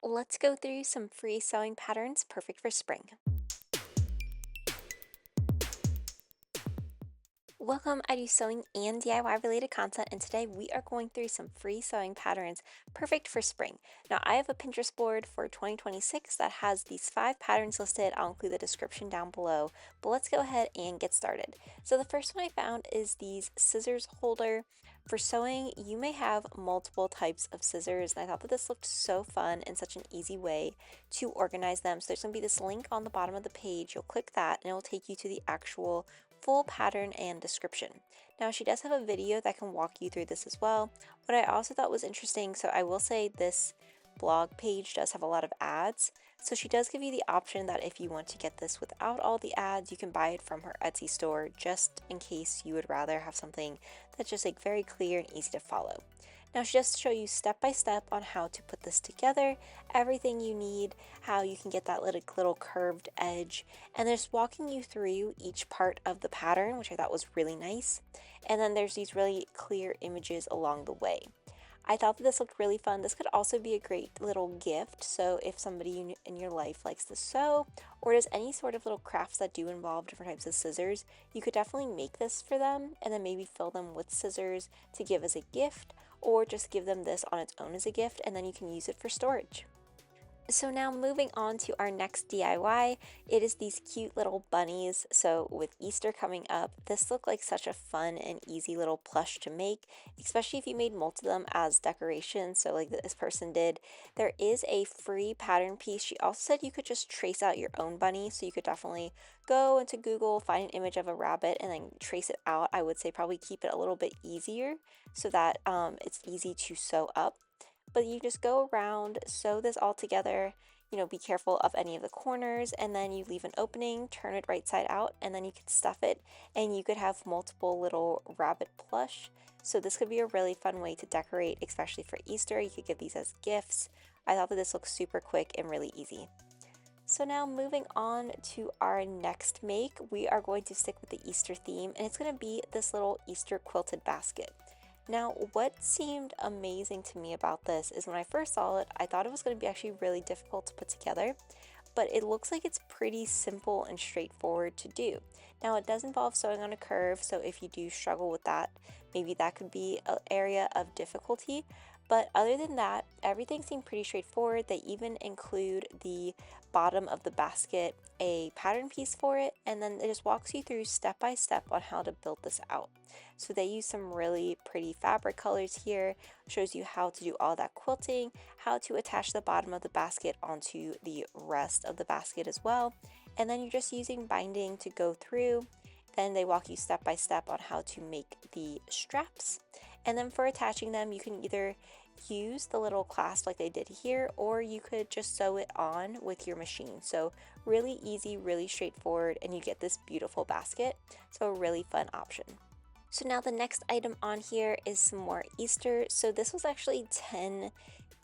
Let's go through some free sewing patterns perfect for spring. Welcome, I do sewing and DIY related content, and today we are going through some free sewing patterns perfect for spring. Now, I have a Pinterest board for 2026 that has these 5 patterns listed. I'll include the description down below, but let's go ahead and get started. So, the first one I found is these scissors holder. For sewing, you may have multiple types of scissors, and I thought that this looked so fun and such an easy way to organize them. So, there's going to be this link on the bottom of the page. You'll click that, and it will take you to the actual full pattern and description. Now, she does have a video that can walk you through this as well. What I also thought was interesting, so I will say this blog page does have a lot of ads. So she does give you the option that if you want to get this without all the ads, you can buy it from her Etsy store just in case you would rather have something that's just like very clear and easy to follow. Now she does show you step by step on how to put this together, everything you need, how you can get that little curved edge, and there's walking you through each part of the pattern, which I thought was really nice. And then there's these really clear images along the way. I thought that this looked really fun. This could also be a great little gift. So if somebody in your life likes to sew or does any sort of little crafts that do involve different types of scissors, you could definitely make this for them and then maybe fill them with scissors to give as a gift, or just give them this on its own as a gift and then you can use it for storage. So now moving on to our next DIY, it is these cute little bunnies. So with Easter coming up, this looked like such a fun and easy little plush to make, especially if you made multiple of them as decorations. So like this person did, there is a free pattern piece. She also said you could just trace out your own bunny. So you could definitely go into Google, find an image of a rabbit and then trace it out. I would say probably keep it a little bit easier so that it's easy to sew up, but you just go around, sew this all together, be careful of any of the corners, and then you leave an opening, turn it right side out, and then you can stuff it, and you could have multiple little rabbit plush. So this could be a really fun way to decorate, especially for Easter. You could give these as gifts. I thought that this looks super quick and really easy. So now moving on to our next make, we are going to stick with the Easter theme, and it's going to be this little Easter quilted basket. Now, what seemed amazing to me about this is when I first saw it, I thought it was going to be actually really difficult to put together, but it looks like it's pretty simple and straightforward to do. Now, it does involve sewing on a curve, so if you do struggle with that, maybe that could be an area of difficulty. But other than that, everything seemed pretty straightforward. They even include the bottom of the basket a pattern piece for it, and then it just walks you through step by step on how to build this out. So they use some really pretty fabric colors here, shows you how to do all that quilting, how to attach the bottom of the basket onto the rest of the basket as well, and then you're just using binding to go through. Then they walk you step by step on how to make the straps. And then for attaching them, you can either use the little clasp like they did here, or you could just sew it on with your machine. So really easy, really straightforward, and you get this beautiful basket. So a really fun option. So now the next item on here is some more Easter. So this was actually 10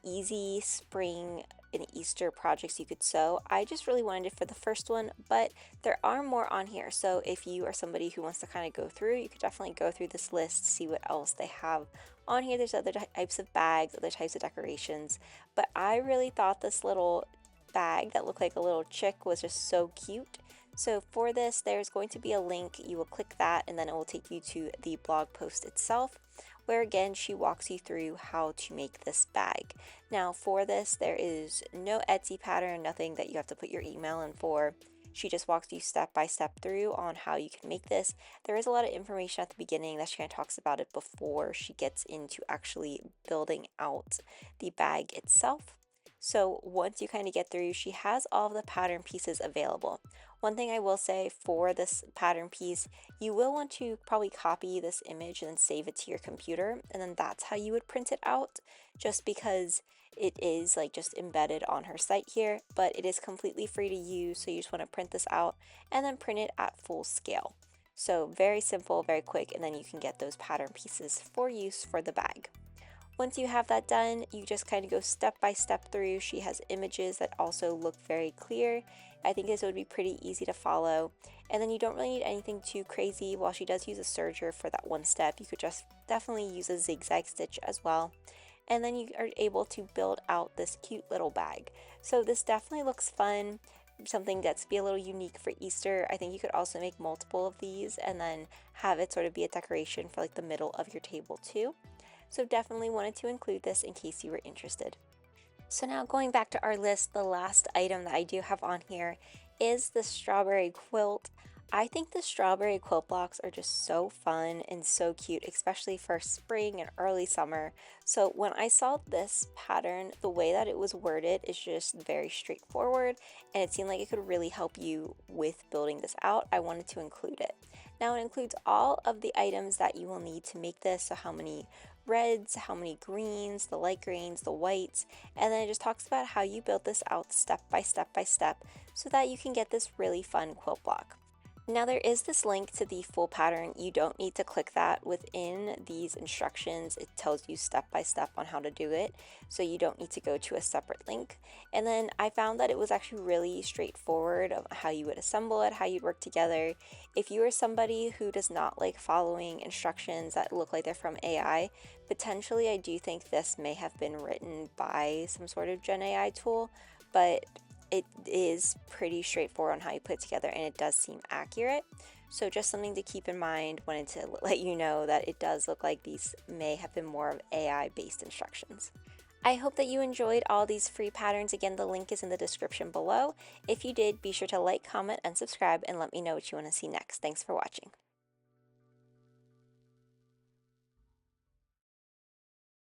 easy spring and Easter projects you could sew. I just really wanted it for the first one, but there are more on here. So if you are somebody who wants to kind of go through, you could definitely go through this list, see what else they have on here. There's other types of bags, other types of decorations, but I really thought this little bag that looked like a little chick was just so cute. So for this, there's going to be a link. You will click that and then it will take you to the blog post itself, where again she walks you through how to make this bag. Now for this, there is no Etsy pattern, nothing that you have to put your email in for. She just walks you step by step through on how you can make this. There is a lot of information at the beginning that she kind of talks about it before she gets into actually building out the bag itself. So once you kind of get through, she has all of the pattern pieces available. One thing I will say for this pattern piece, you will want to probably copy this image and then save it to your computer, and then that's how you would print it out, just because it is like just embedded on her site here, but it is completely free to use. So you just want to print this out and then print it at full scale. So very simple, very quick, and then you can get those pattern pieces for use for the bag. Once you have that done, you just kind of go step by step through. She has images that also look very clear. I think this would be pretty easy to follow. And then you don't really need anything too crazy. While she does use a serger for that one step, you could just definitely use a zigzag stitch as well. and then you are able to build out this cute little bag. So this definitely looks fun, something that's be a little unique for Easter. I think you could also make multiple of these and then have it sort of be a decoration for like the middle of your table too. So definitely wanted to include this in case you were interested. So now going back to our list, the last item that I do have on here is the strawberry quilt. I think the strawberry quilt blocks are just so fun and so cute, especially for spring and early summer. So when I saw this pattern, the way that it was worded is just very straightforward, and it seemed like it could really help you with building this out. I wanted to include it. Now it includes all of the items that you will need to make this, so how many reds, how many greens, the light greens, the whites, and then it just talks about how you build this out step by step by step so that you can get this really fun quilt block. Now there is this link to the full pattern. You don't need to click that within these instructions. It tells you step by step on how to do it, so you don't need to go to a separate link. And then I found that it was actually really straightforward of how you would assemble it, how you'd work together. If you are somebody who does not like following instructions that look like they're from AI, potentially I do think this may have been written by some sort of Gen AI tool, but it is pretty straightforward on how you put it together, and it does seem accurate. So just something to keep in mind. Wanted to let you know that it does look like these may have been more of AI based instructions. I hope that you enjoyed all these free patterns. Again, the link is in the description below. If you did, be sure to like, comment, and subscribe, and let me know what you want to see next. Thanks for watching.